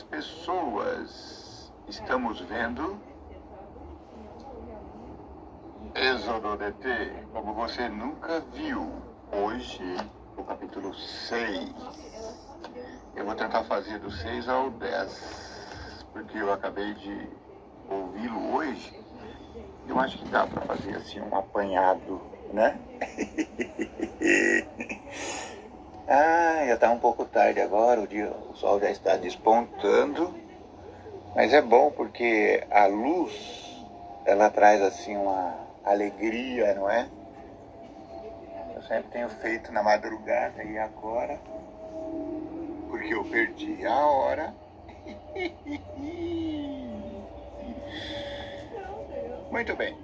pessoas. Estamos vendo Êxodo DT como você nunca viu. Hoje, o capítulo 6. Eu vou tentar fazer do 6 ao 10, porque eu acabei de ouvi-lo hoje. Eu acho que dá para fazer assim um apanhado, né? Já está um pouco tarde agora, o sol já está despontando, mas é bom porque a luz, ela traz assim uma alegria, não é? Eu sempre tenho feito na madrugada e agora, porque eu perdi a hora. Muito bem.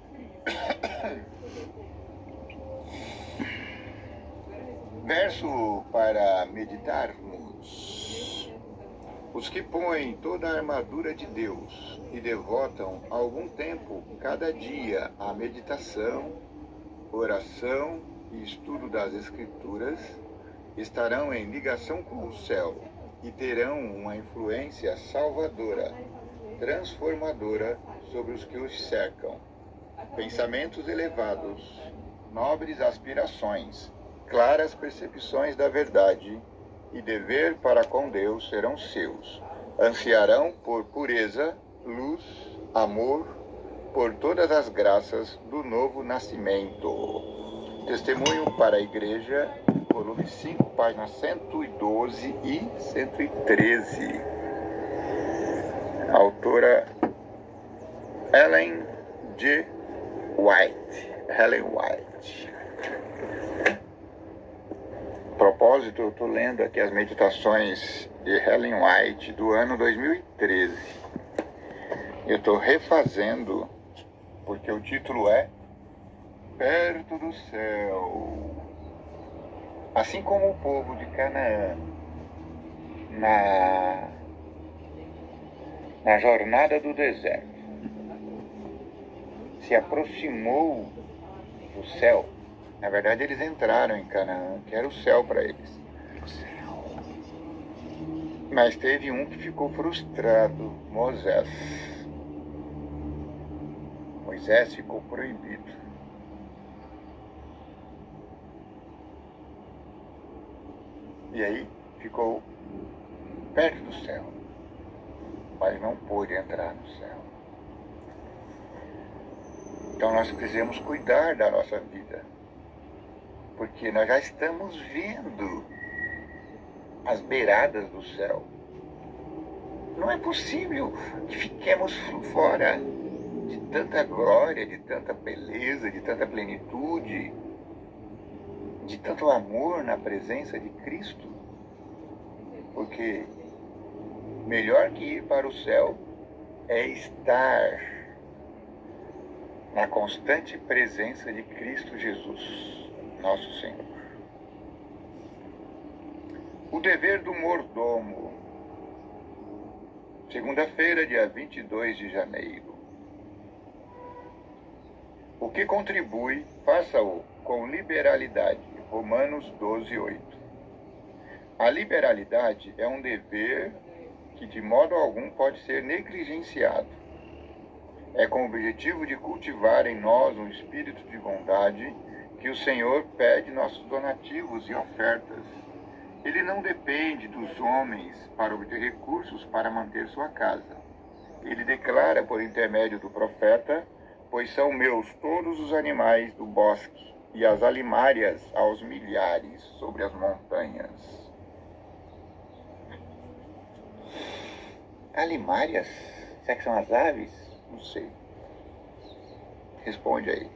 Verso para meditarmos. Os que põem toda a armadura de Deus e devotam algum tempo cada dia à meditação, oração e estudo das Escrituras estarão em ligação com o céu e terão uma influência salvadora, transformadora sobre os que os cercam. Pensamentos elevados, nobres aspirações, claras percepções da verdade e dever para com Deus serão seus. Ansiarão por pureza, luz, amor, por todas as graças do novo nascimento. Testemunho para a Igreja, volume 5, páginas 112 e 113. Autora Ellen White. Propósito, eu estou lendo aqui as meditações de Ellen White do ano 2013. Eu estou refazendo porque o título é Perto do Céu. Assim como o povo de Canaã na jornada do deserto se aproximou do céu. Na verdade, eles entraram em Canaã, que era o céu para eles. Mas teve um que ficou frustrado, Moisés. Moisés ficou proibido. E aí ficou perto do céu, mas não pôde entrar no céu. Então nós precisamos cuidar da nossa vida, porque nós já estamos vendo as beiradas do céu. Não é possível que fiquemos fora de tanta glória, de tanta beleza, de tanta plenitude, de tanto amor na presença de Cristo. Porque melhor que ir para o céu é estar na constante presença de Cristo Jesus, nosso Senhor. O dever do mordomo. Segunda-feira, dia 22 de janeiro. O que contribui, faça-o com liberalidade. Romanos 12:8. A liberalidade é um dever que de modo algum pode ser negligenciado. É com o objetivo de cultivar em nós um espírito de bondade que o Senhor pede nossos donativos e ofertas. Ele não depende dos homens para obter recursos para manter sua casa. Ele declara por intermédio do profeta: pois são meus todos os animais do bosque e as alimárias aos milhares sobre as montanhas. Alimárias? Será que são as aves? Não sei. Responde aí.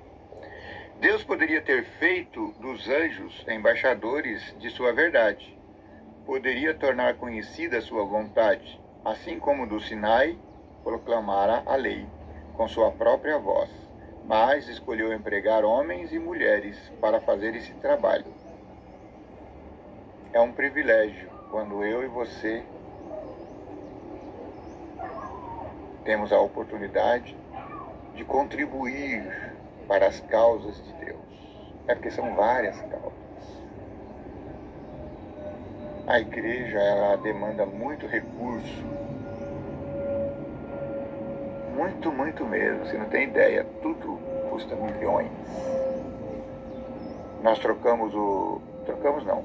Deus poderia ter feito dos anjos embaixadores de sua verdade. Poderia tornar conhecida sua vontade, assim como do Sinai proclamara a lei com sua própria voz. Mas escolheu empregar homens e mulheres para fazer esse trabalho. É um privilégio quando eu e você temos a oportunidade de contribuir para as causas de Deus. É porque são várias causas. A igreja, ela demanda muito recurso Muito, muito mesmo. Você não tem ideia. Tudo custa milhões. Nós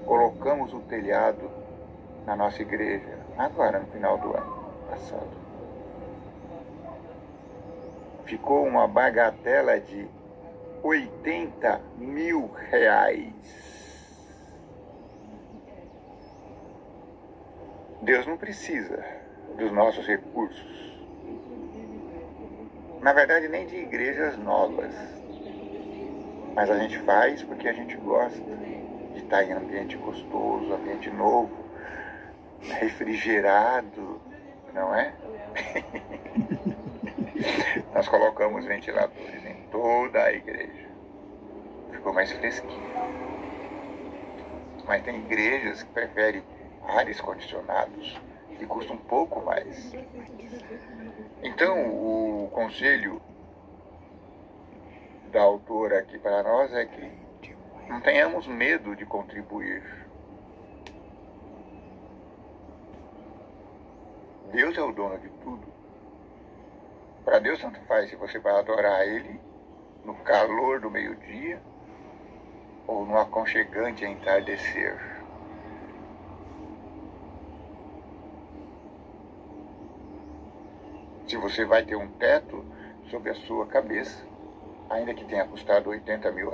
colocamos o telhado na nossa igreja, agora no final do ano passado. Ficou uma bagatela de R$80 mil. Deus não precisa dos nossos recursos. Na verdade, nem de igrejas novas. Mas a gente faz porque a gente gosta de estar em ambiente gostoso, ambiente novo, refrigerado, não é? Nós colocamos ventiladores em toda a igreja. Ficou mais fresquinho. Mas tem igrejas que preferem ares condicionados que custam um pouco mais. Então, o conselho da autora aqui para nós é que não tenhamos medo de contribuir. Deus é o dono de tudo. Para Deus tanto faz se você vai adorar Ele no calor do meio-dia ou no aconchegante entardecer. Se você vai ter um teto sobre a sua cabeça, ainda que tenha custado R$80 mil,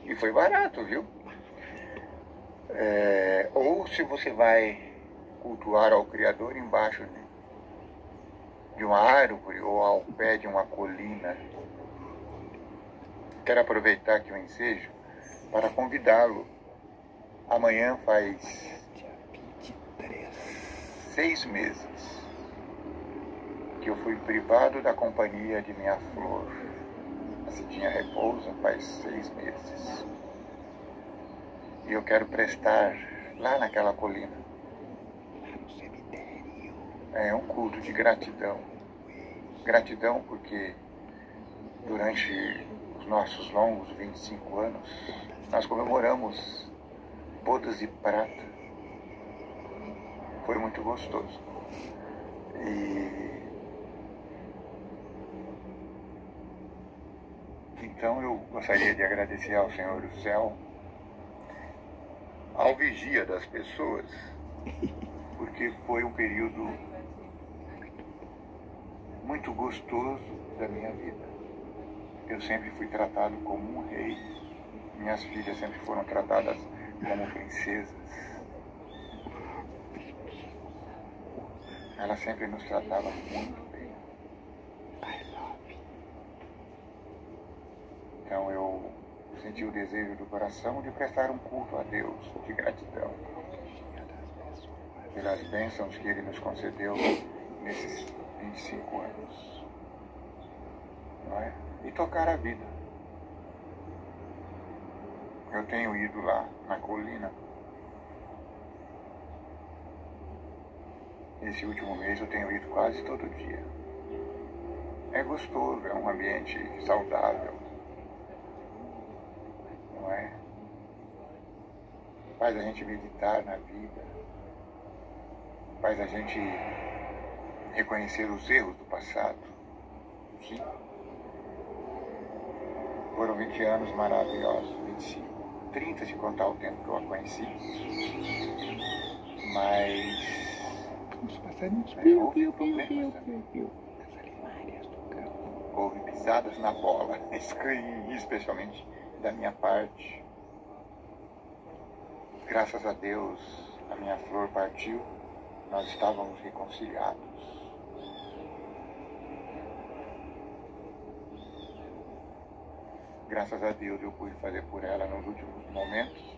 e foi barato, viu? Ou se você vai cultuar ao Criador embaixo de uma árvore ou ao pé de uma colina. Quero aproveitar aqui o ensejo para convidá-lo. Amanhã faz 6 meses que eu fui privado da companhia de minha flor. A Cidinha repousa faz 6 meses. E eu quero prestar lá naquela colina um culto de gratidão. Gratidão porque durante os nossos longos 25 anos nós comemoramos bodas de prata. Foi muito gostoso. Então eu gostaria de agradecer ao Senhor do Céu, ao vigia das pessoas, porque foi um período muito gostoso da minha vida. Eu sempre fui tratado como um rei. Minhas filhas sempre foram tratadas como princesas. Ela sempre nos tratava muito bem. Então eu senti o desejo do coração de prestar um culto a Deus de gratidão pelas bênçãos que Ele nos concedeu nesses 25 anos, não é? E tocar a vida. Eu tenho ido lá na colina. Esse último mês eu tenho ido quase todo dia. É gostoso, é um ambiente saudável, não é? Faz a gente meditar na vida, faz a gente reconhecer os erros do passado. Sim. Foram 20 anos maravilhosos, 25, 30 se contar o tempo que eu a conheci. Mas houve problemas também. Houve pisadas na bola, especialmente da minha parte. Graças a Deus, a minha flor partiu, nós estávamos reconciliados. Graças a Deus eu pude fazer por ela nos últimos momentos.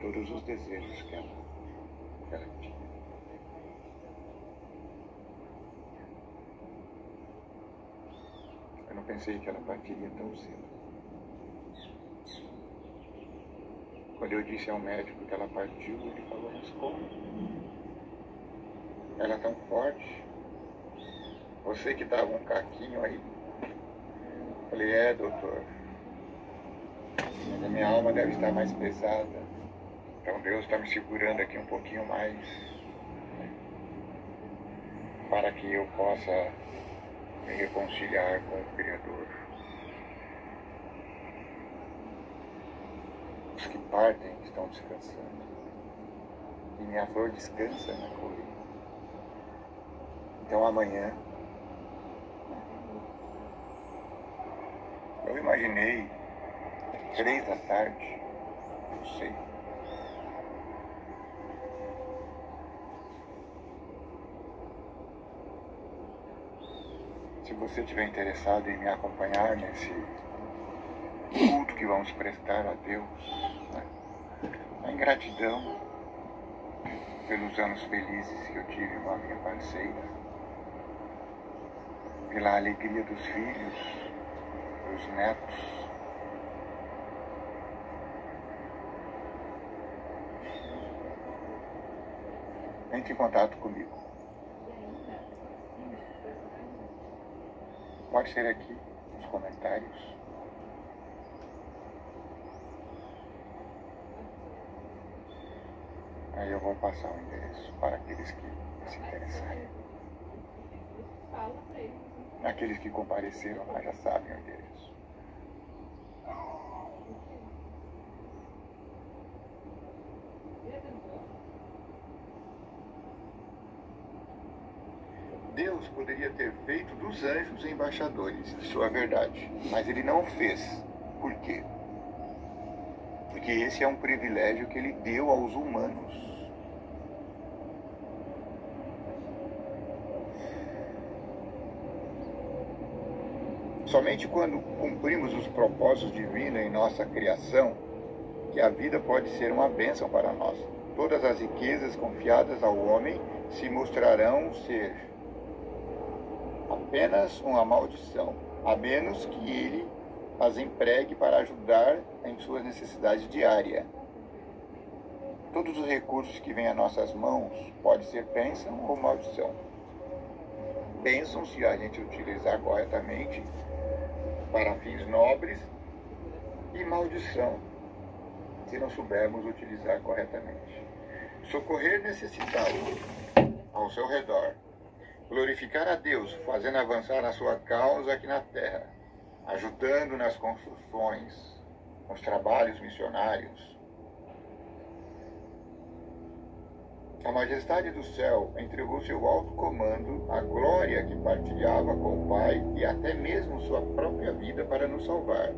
Todos os desejos que ela tinha. Eu não pensei que ela partiria tão cedo. Quando eu disse ao médico que ela partiu, ele falou, mas como? Ela é tão forte. Você que dava um caquinho aí. Falei, doutor. Mas a minha alma deve estar mais pesada. Então Deus está me segurando aqui um pouquinho mais, né, para que eu possa me reconciliar com o Criador. Os que partem estão descansando, e minha flor descansa na colheita. Então amanhã, eu imaginei 3 da tarde, não sei. Se você estiver interessado em me acompanhar nesse culto que vamos prestar a Deus, né, em gratidão pelos anos felizes que eu tive com a minha parceira, pela alegria dos filhos, dos netos, entre em contato comigo. Pode ser aqui nos comentários. Aí eu vou passar o endereço para aqueles que se interessarem. Aqueles que compareceram lá já sabem o endereço. Deus poderia ter feito dos anjos embaixadores de sua verdade, mas ele não fez. Por quê? Porque esse é um privilégio que ele deu aos humanos. Somente quando cumprimos os propósitos divinos em nossa criação, que a vida pode ser uma bênção para nós. Todas as riquezas confiadas ao homem se mostrarão ser apenas uma maldição, a menos que ele as empregue para ajudar em suas necessidades diárias. Todos os recursos que vêm a nossas mãos podem ser bênção ou maldição. Bênção se a gente utilizar corretamente para fins nobres, e maldição se não soubermos utilizar corretamente. Socorrer necessitado ao seu redor, glorificar a Deus, fazendo avançar a sua causa aqui na terra, ajudando nas construções, nos trabalhos missionários. A majestade do céu entregou seu alto comando, a glória que partilhava com o Pai e até mesmo sua própria vida para nos salvar.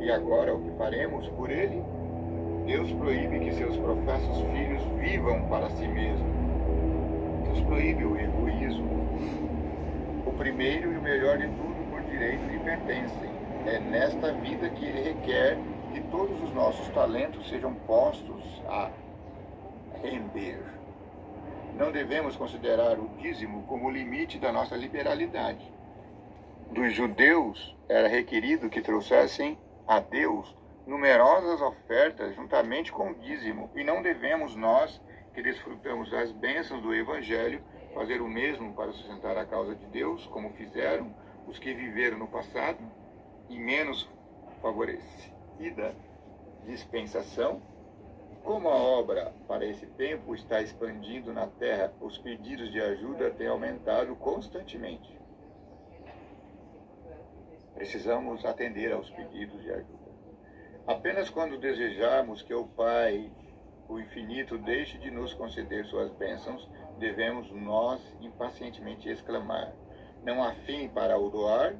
E agora o que faremos por ele? Deus proíbe que seus professos filhos vivam para si mesmos. Deus proíbe o egoísmo. O primeiro e o melhor de tudo por direito lhe pertencem. É nesta vida que ele requer que todos os nossos talentos sejam postos a render. Não devemos considerar o dízimo como limite da nossa liberalidade. Dos judeus era requerido que trouxessem a Deus numerosas ofertas juntamente com o dízimo, e não devemos nós, que desfrutamos das bênçãos do Evangelho, fazer o mesmo para sustentar a causa de Deus, como fizeram os que viveram no passado, e menos favorecida dispensação. Como a obra para esse tempo está expandindo na terra, os pedidos de ajuda têm aumentado constantemente. Precisamos atender aos pedidos de ajuda. Apenas quando desejarmos que o Pai, o infinito, deixe de nos conceder suas bênçãos, devemos nós impacientemente exclamar: não há fim para o doar.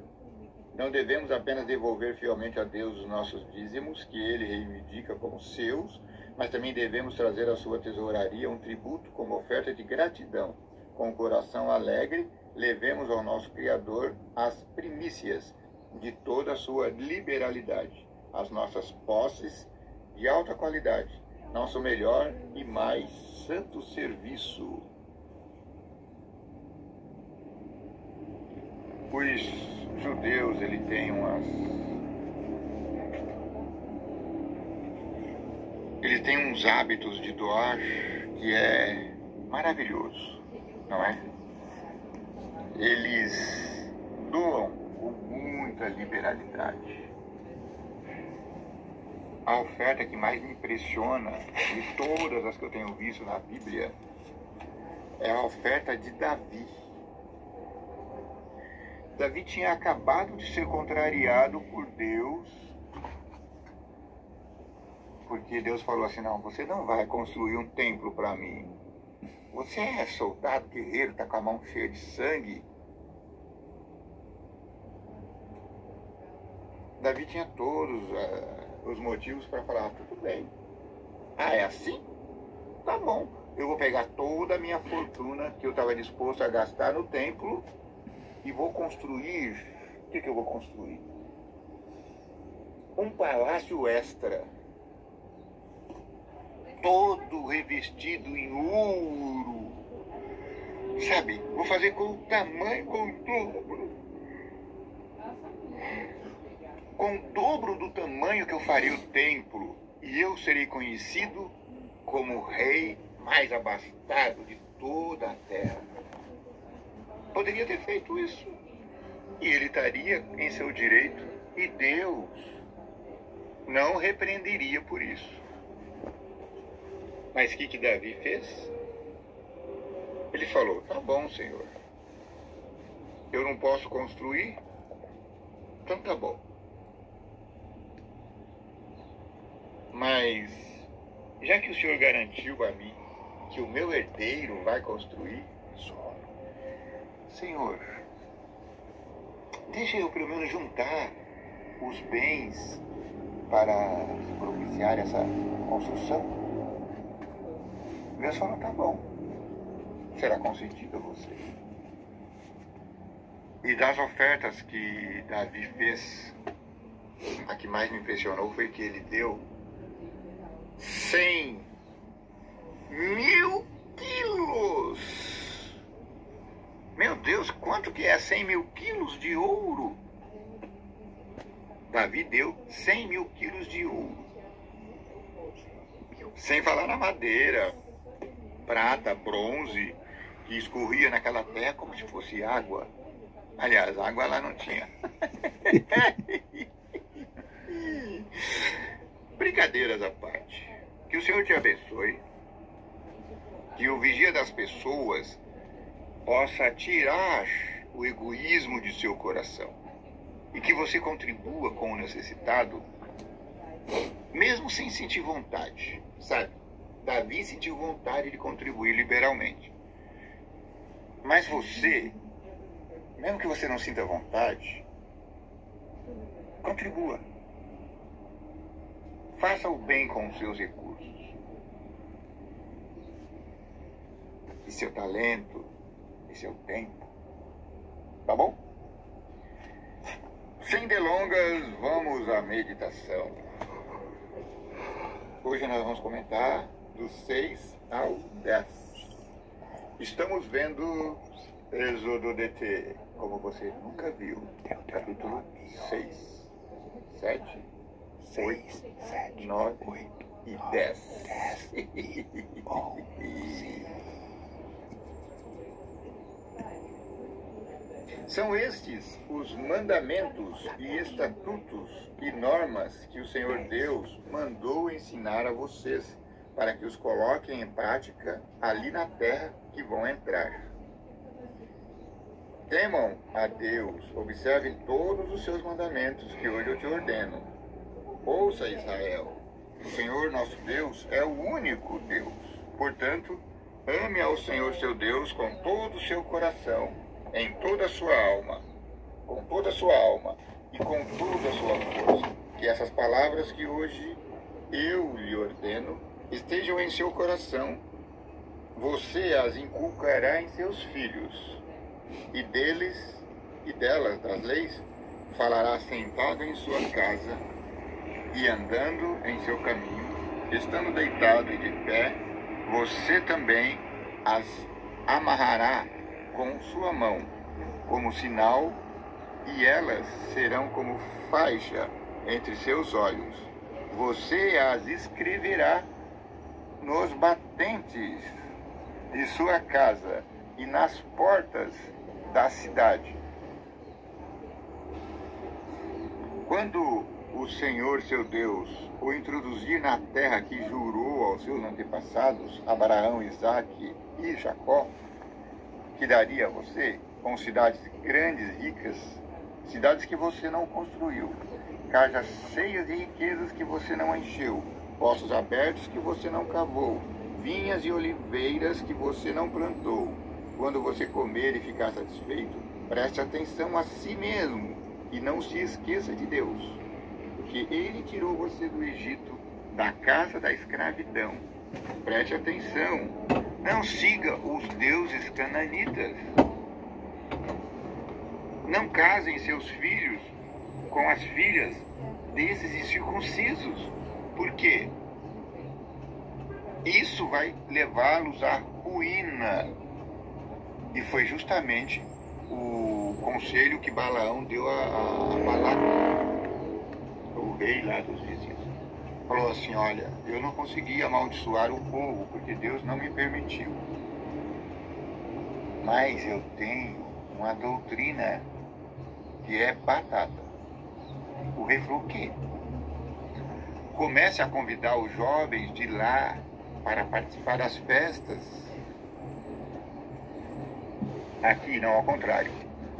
Não devemos apenas devolver fielmente a Deus os nossos dízimos, que ele reivindica como seus, mas também devemos trazer à sua tesouraria um tributo como oferta de gratidão. Com o coração alegre, levemos ao nosso Criador as primícias de toda a sua liberalidade, as nossas posses de alta qualidade, nosso melhor e mais santo serviço. Os judeus, ele tem uns hábitos de doar que é maravilhoso, não é? Eles doam com muita liberalidade. a oferta que mais me impressiona de todas as que eu tenho visto na Bíblia é a oferta de Davi. Davi tinha acabado de ser contrariado por Deus, porque Deus falou assim: não, você não vai construir um templo para mim. Você é soldado, guerreiro, está com a mão cheia de sangue. Davi tinha todos os motivos para falar: tudo bem. Ah, é assim? Tá bom. Eu vou pegar toda a minha fortuna que eu estava disposto a gastar no templo e vou construir. O que eu vou construir? Um palácio extra, todo revestido em ouro. Sabe, vou fazer com o tamanho, com o dobro do tamanho que eu faria o templo, e eu serei conhecido como o rei mais abastado de toda a terra. Poderia ter feito isso, e ele estaria em seu direito, e Deus não repreenderia por isso. Mas o que Davi fez? Ele falou: tá bom, Senhor, eu não posso construir, então tá bom. Mas, já que o Senhor garantiu a mim que o meu herdeiro vai construir, Senhor, deixa eu pelo menos juntar os bens para propiciar essa construção. Deus falou: tá bom, será concedido a você. E das ofertas que Davi fez, a que mais me impressionou foi que ele deu 100.000 quilos. Meu Deus, quanto que é 100.000 quilos de ouro? Davi deu 100.000 quilos de ouro. Sem falar na madeira, prata, bronze, que escorria naquela terra como se fosse água. Aliás, água lá não tinha. Brincadeiras à parte. Que o Senhor te abençoe. Que o vigia das pessoas possa tirar o egoísmo de seu coração. E que você contribua com o necessitado, mesmo sem sentir vontade, sabe? Davi sentiu vontade de contribuir liberalmente. Mas você, mesmo que você não sinta vontade, contribua. Faça o bem com os seus recursos. E seu talento, e seu tempo. Tá bom? Sem delongas, vamos à meditação. Hoje nós vamos comentar do 6 ao 10. Estamos vendo Êxodo DT, como você nunca viu. Capítulo 6, 7, 8, 9 e 10. São estes os mandamentos e estatutos e normas que o Senhor Deus mandou ensinar a vocês, para que os coloquem em prática ali na terra que vão entrar. Temam a Deus, observem todos os seus mandamentos que hoje eu te ordeno. Ouça, Israel, o Senhor nosso Deus é o único Deus. Portanto, ame ao Senhor seu Deus com todo o seu coração, em toda a sua alma, com toda a sua alma e com toda a sua força. Que essas palavras que hoje eu lhe ordeno estejam em seu coração. Você as inculcará em seus filhos, e deles e delas, das leis, falará sentado em sua casa e andando em seu caminho, estando deitado e de pé. Você também as amarrará com sua mão, como sinal, e elas serão como faixa entre seus olhos. Você as escreverá nos batentes de sua casa e nas portas da cidade. Quando o Senhor seu Deus o introduzir na terra que jurou aos seus antepassados, Abraão, Isaque e Jacó, que daria a você, com cidades grandes, ricas, cidades que você não construiu, casas cheias de riquezas que você não encheu, poços abertos que você não cavou, vinhas e oliveiras que você não plantou. Quando você comer e ficar satisfeito, preste atenção a si mesmo e não se esqueça de Deus, porque Ele tirou você do Egito, da casa da escravidão. Preste atenção, não siga os deuses cananitas. Não casem seus filhos com as filhas desses incircuncisos. Por quê? Isso vai levá-los à ruína. E foi justamente o conselho que Balaão deu a Balac, o rei lá dos vizinhos. Falou assim, olha, eu não consegui amaldiçoar o povo, porque Deus não me permitiu. Mas eu tenho uma doutrina que é batata. O rei falou, o quê? Comece a convidar os jovens de lá para participar das festas. Aqui, não, ao contrário.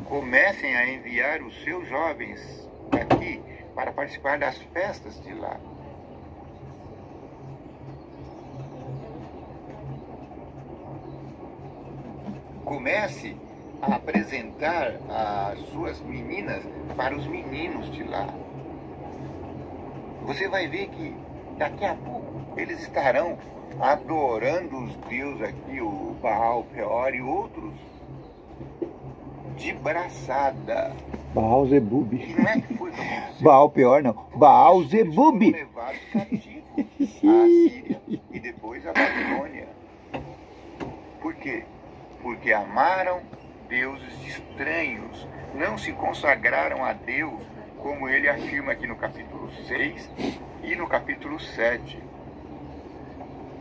Comecem a enviar os seus jovens aqui para participar das festas de lá. Comece a apresentar as suas meninas para os meninos de lá. Você vai ver que daqui a pouco eles estarão adorando os deuses aqui, o Baal, Peor e outros, de braçada. Baal Zebub. E não é que foi como Baal Peor não. Baal Zebub. Foram levados cativos à Síria e depois à Babilônia. Por quê? Porque amaram deuses estranhos, não se consagraram a Deus, como ele afirma aqui no capítulo 6 e no capítulo 7.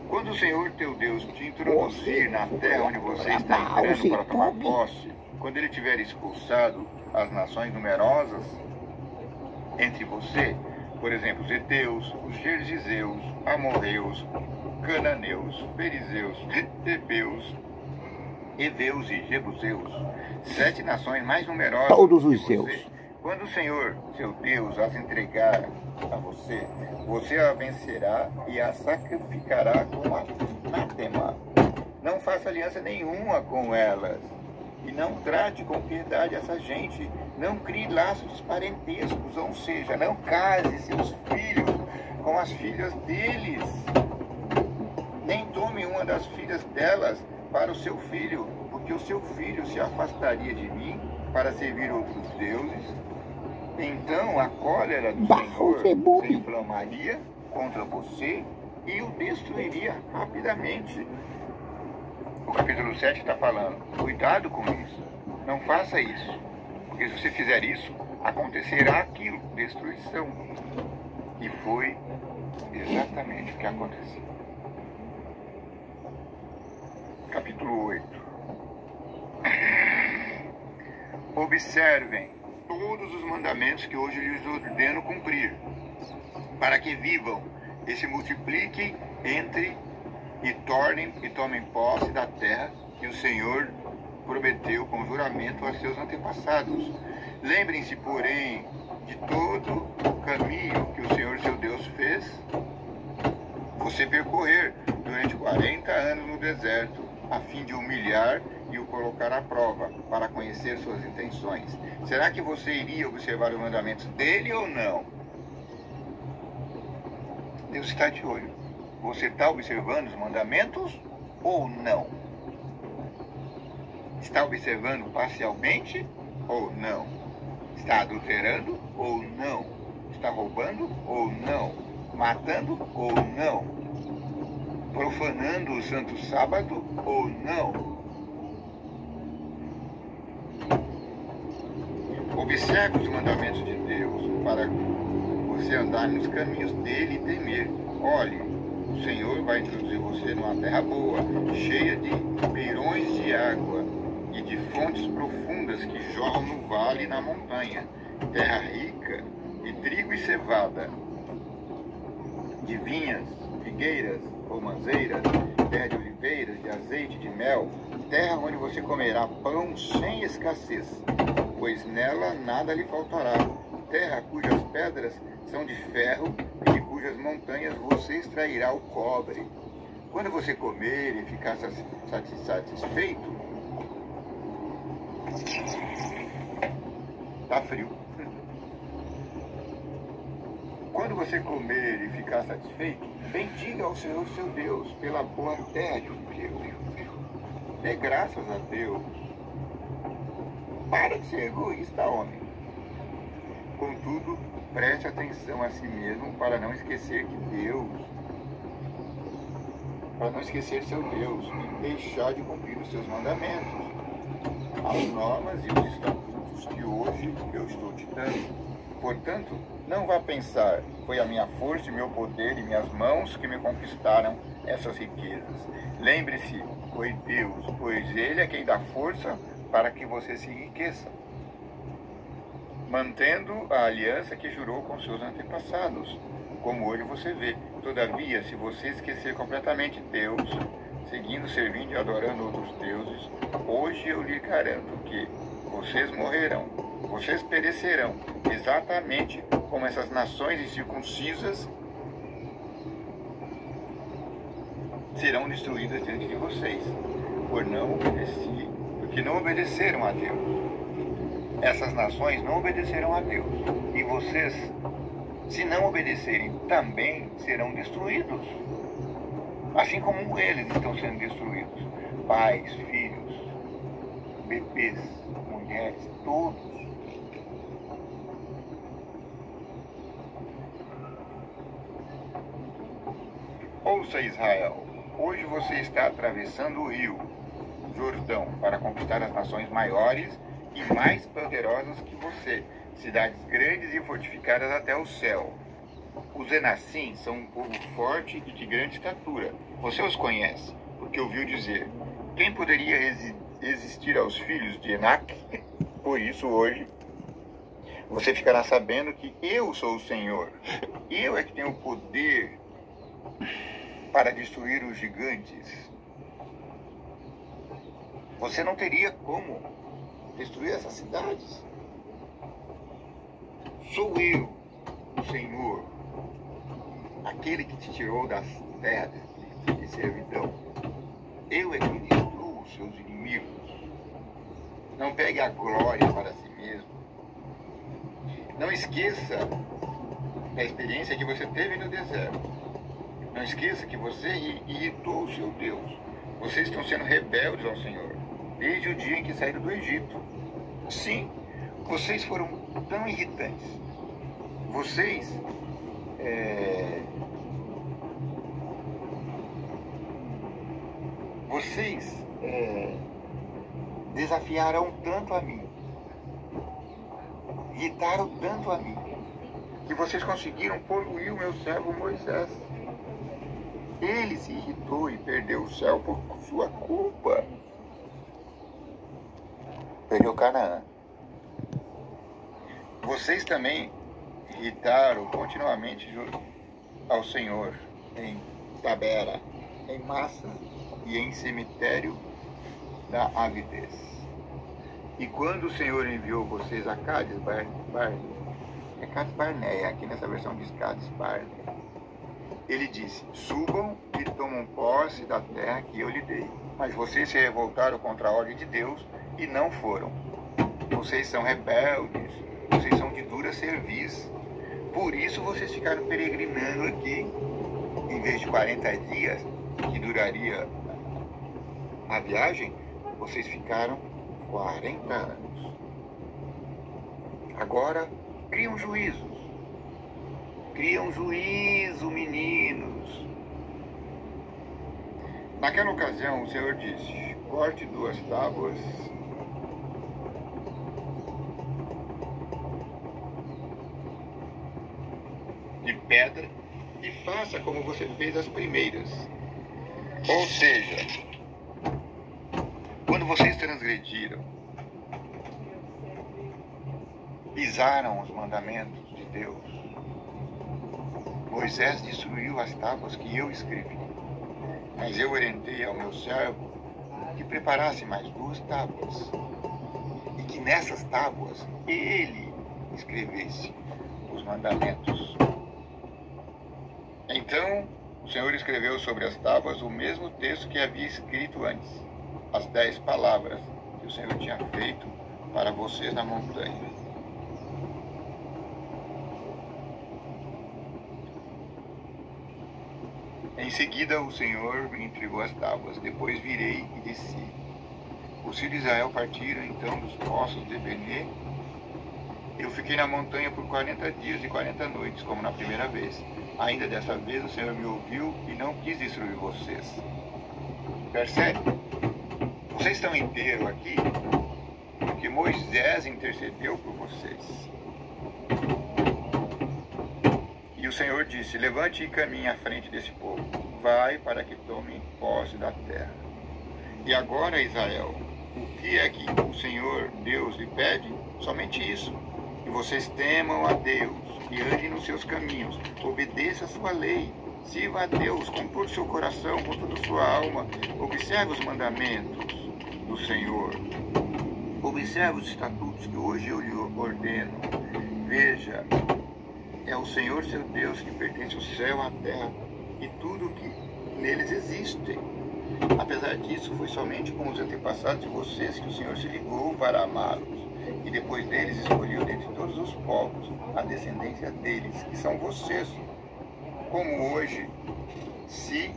Quando o Senhor teu Deus te introduzir na terra onde você está entrando para tomar posse, quando ele tiver expulsado as nações numerosas entre você, por exemplo, os heteus, os gergeseus, amorreus, cananeus, fariseus, heveus, heveus e jebuseus, 7 nações mais numerosas todos os que seus. você. Quando o Senhor, seu Deus, as entregar a você, você a vencerá e a sacrificará com anátema. Não faça aliança nenhuma com elas. E não trate com piedade essa gente. Não crie laços parentescos, ou seja, não case seus filhos com as filhas deles. Nem tome uma das filhas delas para o seu filho, porque o seu filho se afastaria de mim para servir outros deuses. Então a cólera do Senhor se inflamaria contra você e o destruiria rapidamente. O capítulo 7 está falando, cuidado com isso, não faça isso, porque se você fizer isso, acontecerá aquilo, destruição. E foi exatamente o que aconteceu. Capítulo 8. Observem todos os mandamentos que hoje lhes ordeno cumprir, para que vivam e se multipliquem e tomem posse da terra que o Senhor prometeu com juramento a seus antepassados. Lembrem-se, porém, de todo o caminho que o Senhor seu Deus fez você percorrer durante 40 anos no deserto, a fim de humilhar e o colocar à prova, para conhecer suas intenções. Será que você iria observar os mandamentos dele ou não? Deus está de olho. Você está observando os mandamentos ou não? Está observando parcialmente ou não? Está adulterando ou não? Está roubando ou não? Matando ou não? Profanando o santo sábado ou não? Observe os mandamentos de Deus para você andar nos caminhos dele e temer. Olhe, o Senhor vai introduzir você numa terra boa, cheia de ribeirões de água e de fontes profundas que jorram no vale e na montanha. Terra rica de trigo e cevada, de vinhas, figueiras, romãzeiras, terra de oliveiras, de azeite, de mel, terra onde você comerá pão sem escassez, pois nela nada lhe faltará, terra cujas pedras são de ferro e de cujas montanhas você extrairá o cobre. Quando você comer e ficar satisfeito, tá frio. Quando você comer e ficar satisfeito, bendiga ao Senhor seu Deus pela boa terra que lhe deu. Dê graças a Deus. Para de ser egoísta, homem. Contudo, preste atenção a si mesmo para não esquecer seu Deus e deixar de cumprir os seus mandamentos, as normas e os estatutos que hoje eu estou te dando. Portanto, não vá pensar, foi a minha força, meu poder e minhas mãos que me conquistaram essas riquezas. Lembre-se, foi Deus, pois Ele é quem dá força para que você se enriqueça, mantendo a aliança que jurou com seus antepassados, como hoje você vê. Todavia, se você esquecer completamente Deus, seguindo, servindo e adorando outros deuses, hoje eu lhe garanto que vocês morrerão, vocês perecerão, exatamente como essas nações incircuncisas serão destruídas diante de vocês, porque não obedeceram a Deus. Essas nações não obedeceram a Deus, e vocês, se não obedecerem, também serão destruídos, assim como eles estão sendo destruídos. Pais, filhos, bebês, mulheres, todos. Ouça, Israel, hoje você está atravessando o rio Jordão para conquistar as nações maiores e mais poderosas que você, cidades grandes e fortificadas até o céu. Os Enassim são um povo forte e de grande estatura. Você os conhece, porque ouviu dizer: quem poderia resistir aos filhos de Enac? Por isso hoje você ficará sabendo que eu sou o Senhor. Eu é que tenho o poder para destruir os gigantes. Você não teria como destruir essas cidades. Sou eu, o Senhor, aquele que te tirou das terras de servidão. Eu é que destruo os seus inimigos. Não pegue a glória para si mesmo. Não esqueça da experiência que você teve no deserto. Não esqueça que você irritou o seu Deus. Vocês estão sendo rebeldes ao Senhor desde o dia em que saíram do Egito. Sim, vocês foram tão irritantes. Vocês desafiaram tanto a mim, irritaram tanto a mim, que vocês conseguiram poluir o meu servo Moisés. Ele se irritou e perdeu o céu por sua culpa. Perdeu Canaã. Vocês também irritaram continuamente ao Senhor em Tabera, em Massa e em cemitério da avidez. E quando o Senhor enviou vocês a Cades Barneia, aqui nessa versão diz Cades Barneia, ele disse: subam e tomam posse da terra que eu lhe dei. Mas vocês se revoltaram contra a ordem de Deus e não foram. Vocês são rebeldes, vocês são de dura cerviz. Por isso vocês ficaram peregrinando aqui. Em vez de 40 dias que duraria a viagem, vocês ficaram 40 anos. Agora, criam juízo. Criam juízo, meninos. Naquela ocasião, o Senhor disse: corte 2 tábuas de pedra e faça como você fez as primeiras. Ou seja, quando vocês transgrediram, pisaram os mandamentos de Deus. Moisés destruiu as tábuas que eu escrevi, mas eu orientei ao meu servo que preparasse mais 2 tábuas, e que nessas tábuas ele escrevesse os mandamentos. Então o Senhor escreveu sobre as tábuas o mesmo texto que havia escrito antes, as 10 palavras que o Senhor tinha feito para vocês na montanha. Em seguida o Senhor me entregou as tábuas, depois virei e desci. Os filhos de Israel partiram então dos poços de Bené. Eu fiquei na montanha por 40 dias e 40 noites, como na primeira vez. Ainda dessa vez o Senhor me ouviu e não quis destruir vocês. Percebe? Vocês estão inteiros aqui porque Moisés intercedeu por vocês. E o Senhor disse: levante e caminhe à frente desse povo. Vai para que tomem posse da terra. E agora, Israel, o que é que o Senhor Deus lhe pede? Somente isso: que vocês temam a Deus, que andem nos seus caminhos, obedeça a sua lei, sirva a Deus com todo o seu coração, com toda a sua alma, observe os mandamentos do Senhor, observe os estatutos que hoje eu lhe ordeno. Veja, é o Senhor seu Deus que pertence o céu, a terra e tudo que neles existe. Apesar disso, foi somente com os antepassados de vocês que o Senhor se ligou para amá-los. E depois deles escolheu dentre todos os povos a descendência deles, que são vocês. Como hoje se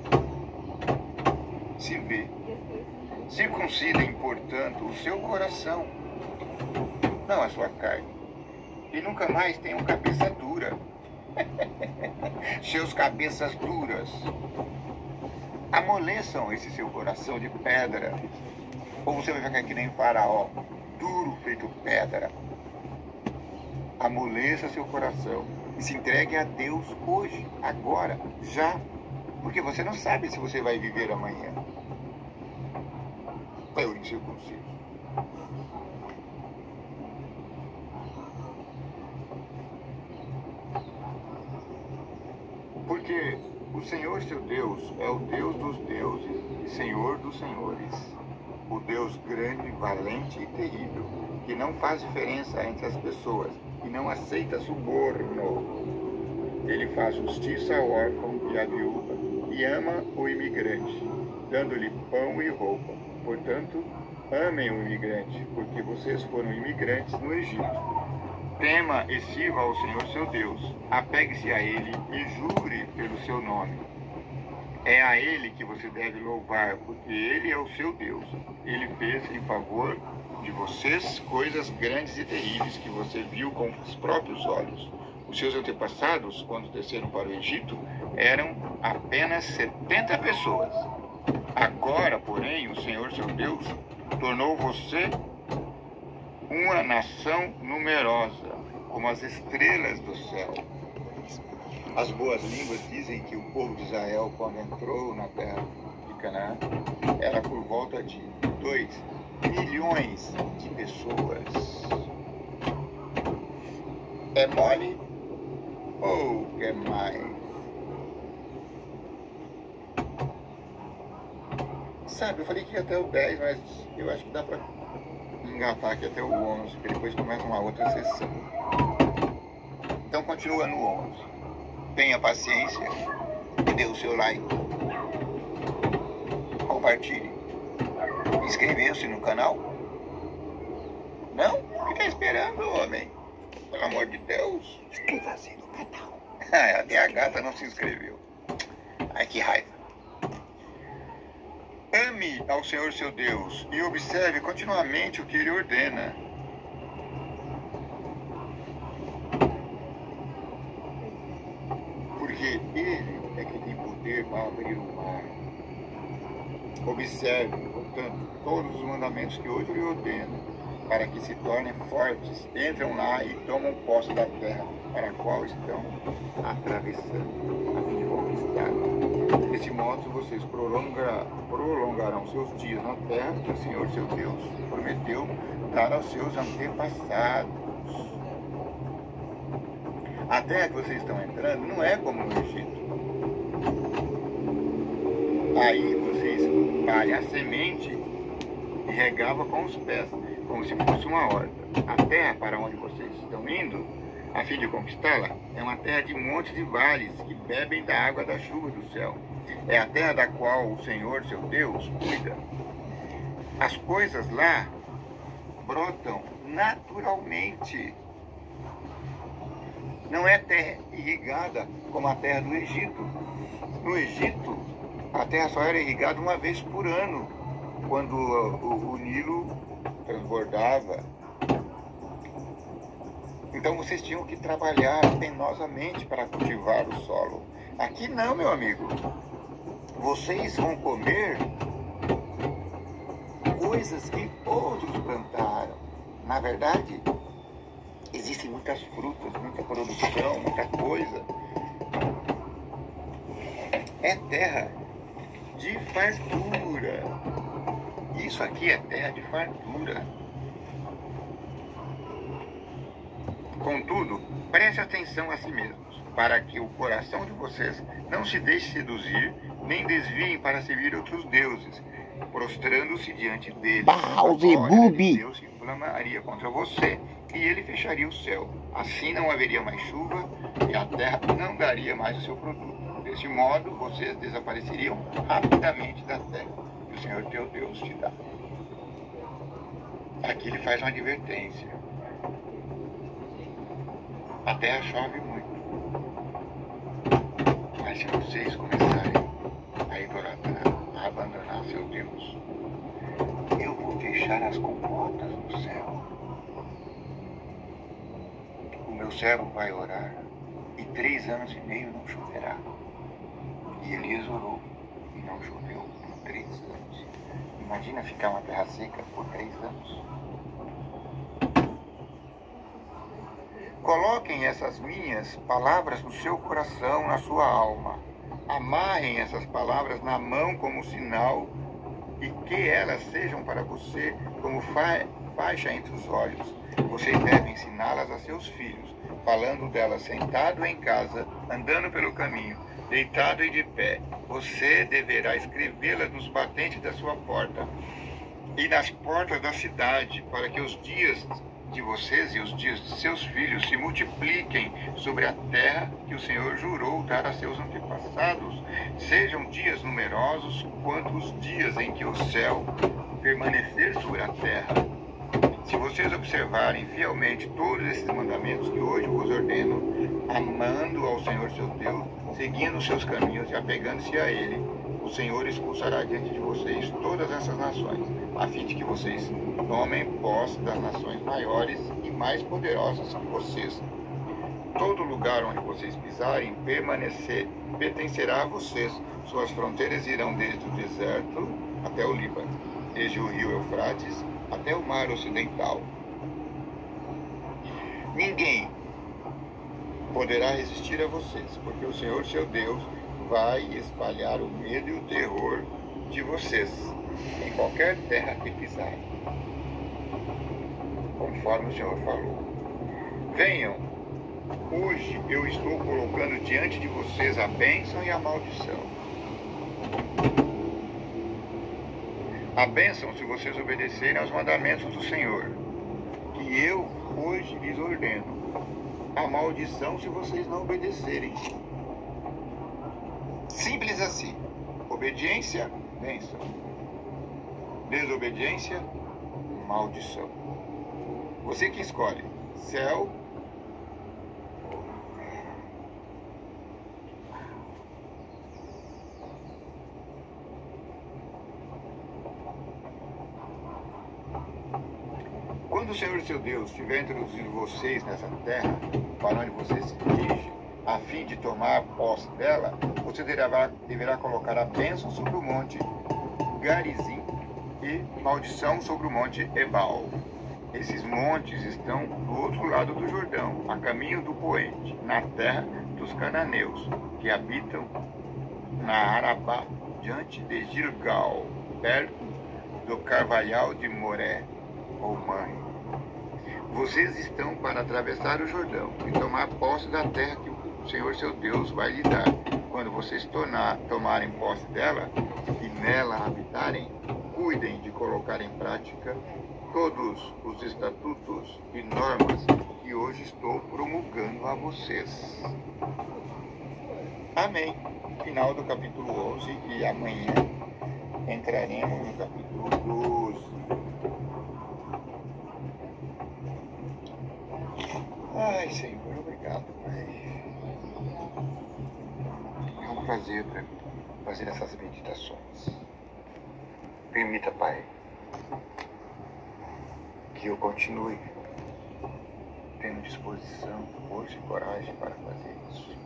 vê. Circuncidem, portanto, o seu coração, não a sua carne. E nunca mais tenham cabeça dura. Seus cabeças duras. Amoleçam esse seu coração de pedra. Ou você vai ficar que nem Faraó, duro feito pedra. Amoleça seu coração e se entregue a Deus hoje, agora, já. Porque você não sabe se você vai viver amanhã. Eu incircunciso. Porque o Senhor seu Deus é o Deus dos deuses e Senhor dos senhores, o Deus grande, valente e terrível, que não faz diferença entre as pessoas e não aceita suborno. Ele faz justiça ao órfão e à viúva e ama o imigrante, dando-lhe pão e roupa. Portanto, amem o imigrante, porque vocês foram imigrantes no Egito. Tema e sirva ao Senhor seu Deus, apegue-se a Ele e jure pelo seu nome. É a Ele que você deve louvar, porque Ele é o seu Deus. Ele fez em favor de vocês coisas grandes e terríveis que você viu com os próprios olhos. Os seus antepassados, quando desceram para o Egito, eram apenas 70 pessoas. Agora, porém, o Senhor seu Deus tornou você uma nação numerosa, como as estrelas do céu. As boas línguas dizem que o povo de Israel, quando entrou na terra de Canaã, era por volta de 2 milhões de pessoas. É mole ou quer mais? Sabe, eu falei que ia até o 10, mas eu acho que dá para engatar aqui até o 11, que depois começa uma outra sessão. Então continua no 11. Tenha paciência e dê o seu like. Compartilhe. Inscreveu-se no canal? Não? O que está esperando, homem? Pelo amor de Deus. Inscreva-se no canal. Até a gata não se inscreveu. Ai, que raiva. Ame ao Senhor seu Deus e observe continuamente o que Ele ordena. Porque Ele é que tem poder para abrir o mar. Observe, portanto, todos os mandamentos que hoje lhe ordeno, para que se tornem fortes, entram lá e tomam posse da terra para a qual estão atravessando, a fim de conquistar. Desse modo, vocês prolongarão seus dias na terra que o Senhor seu Deus prometeu dar aos seus antepassados. A terra que vocês estão entrando não é como no Egito. Aí vocês espalham a semente e regava com os pés, como se fosse uma horta. A terra para onde vocês estão indo, a fim de conquistá-la, é uma terra de montes e vales que bebem da água da chuva do céu. É a terra da qual o Senhor, seu Deus, cuida. As coisas lá brotam naturalmente. Não é terra irrigada como a terra do Egito. No Egito, a terra só era irrigada uma vez por ano, quando o Nilo transbordava. Então vocês tinham que trabalhar penosamente para cultivar o solo. Aqui não, meu amigo. Vocês vão comer coisas que outros plantaram. Na verdade, existem muitas frutas, muita produção, muita coisa. É terra de fartura. Isso aqui é terra de fartura. Contudo, preste atenção a si mesmos, para que o coração de vocês não se deixe seduzir, nem desviem para servir outros deuses, prostrando-se diante deles. Beelzebub! Deus se inflamaria contra você, e ele fecharia o céu. Assim não haveria mais chuva, e a terra não daria mais o seu produto. Desse modo, vocês desapareceriam rapidamente da terra, que o Senhor teu Deus te dá. Aqui ele faz uma advertência. A terra chove muito, mas se vocês começarem a idolatrar, a abandonar seu Deus, eu vou fechar as comportas do céu. O meu servo vai orar e 3 anos e meio não choverá. E Elias orou e não choveu por 3 anos. Imagina ficar uma terra seca por 3 anos. Coloquem essas minhas palavras no seu coração, na sua alma. Amarrem essas palavras na mão como sinal e que elas sejam para você como faixa entre os olhos. Vocês devem ensiná-las a seus filhos, falando delas sentado em casa, andando pelo caminho, deitado e de pé. Você deverá escrevê-las nos batentes da sua porta e nas portas da cidade, para que os dias de vocês e os dias de seus filhos se multipliquem sobre a terra que o Senhor jurou dar a seus antepassados, sejam dias numerosos quanto os dias em que o céu permanecer sobre a terra. Se vocês observarem fielmente todos esses mandamentos que hoje vos ordeno, amando ao Senhor seu Deus, seguindo os seus caminhos e apegando-se a Ele, o Senhor expulsará diante de vocês todas essas nações, a fim de que vocês tomem posse das nações maiores e mais poderosas que vocês. Todo lugar onde vocês pisarem pertencerá a vocês. Suas fronteiras irão desde o deserto até o Líbano, desde o rio Eufrates até o mar ocidental. Ninguém poderá resistir a vocês, porque o Senhor seu Deus vai espalhar o medo e o terror de vocês em qualquer terra que pisarem, conforme o Senhor falou. Venham, hoje eu estou colocando diante de vocês a bênção e a maldição. A bênção se vocês obedecerem aos mandamentos do Senhor, que eu hoje lhes ordeno. A maldição se vocês não obedecerem. Simples assim. Obediência, bênção. Desobediência, maldição. Você que escolhe céu Quando o Senhor seu Deus tiver introduzido vocês nessa terra, para onde você se dirige, a fim de tomar posse dela, você deverá colocar a bênção sobre o monte Garizim e maldição sobre o monte Ebal. Esses montes estão do outro lado do Jordão, a caminho do poente, na terra dos cananeus, que habitam na Arabá, diante de Gilgal, perto do carvalhal de Moré, ou Mãe. vocês estão para atravessar o Jordão e tomar posse da terra que o Senhor seu Deus vai lhe dar. Quando vocês tomarem posse dela e nela habitarem, cuidem de colocar em prática todos os estatutos e normas que hoje estou promulgando a vocês. Amém. Final do capítulo 11 e amanhã entraremos no capítulo 12. Ai, Senhor, obrigado, Pai. É um prazer para mim fazer essas meditações. Permita, Pai, que eu continue tendo disposição, força e coragem para fazer isso.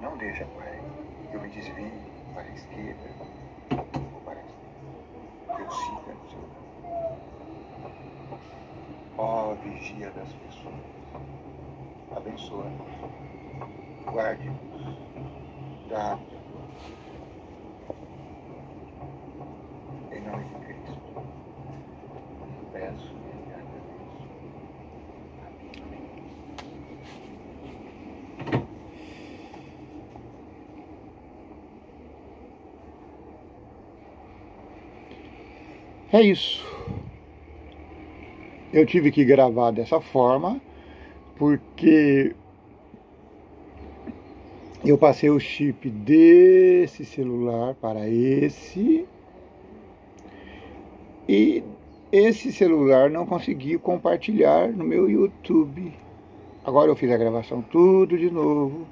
Não deixa, Pai, que eu me desvie para a esquerda ou para a direita. Que eu siga no seu caminho. Ó, vigia das pessoas. Abençoa-nos. Guarde-nos. Dá-nos. Em nome de Cristo. Peço e agradeço. É isso. Eu tive que gravar dessa forma porque eu passei o chip desse celular para esse e esse celular não conseguiu compartilhar no meu YouTube. Agora eu fiz a gravação tudo de novo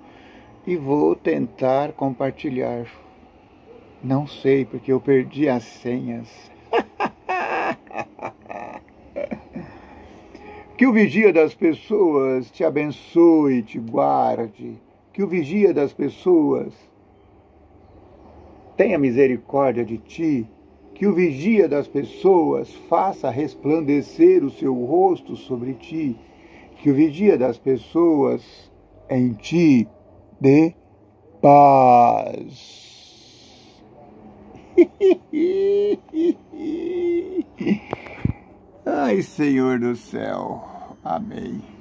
e vou tentar compartilhar. Não sei porque eu perdi as senhas. Que o vigia das pessoas te abençoe e te guarde. Que o vigia das pessoas tenha misericórdia de ti. Que o vigia das pessoas faça resplandecer o seu rosto sobre ti. Que o vigia das pessoas em ti dê paz. Ai, Senhor do céu. Amém.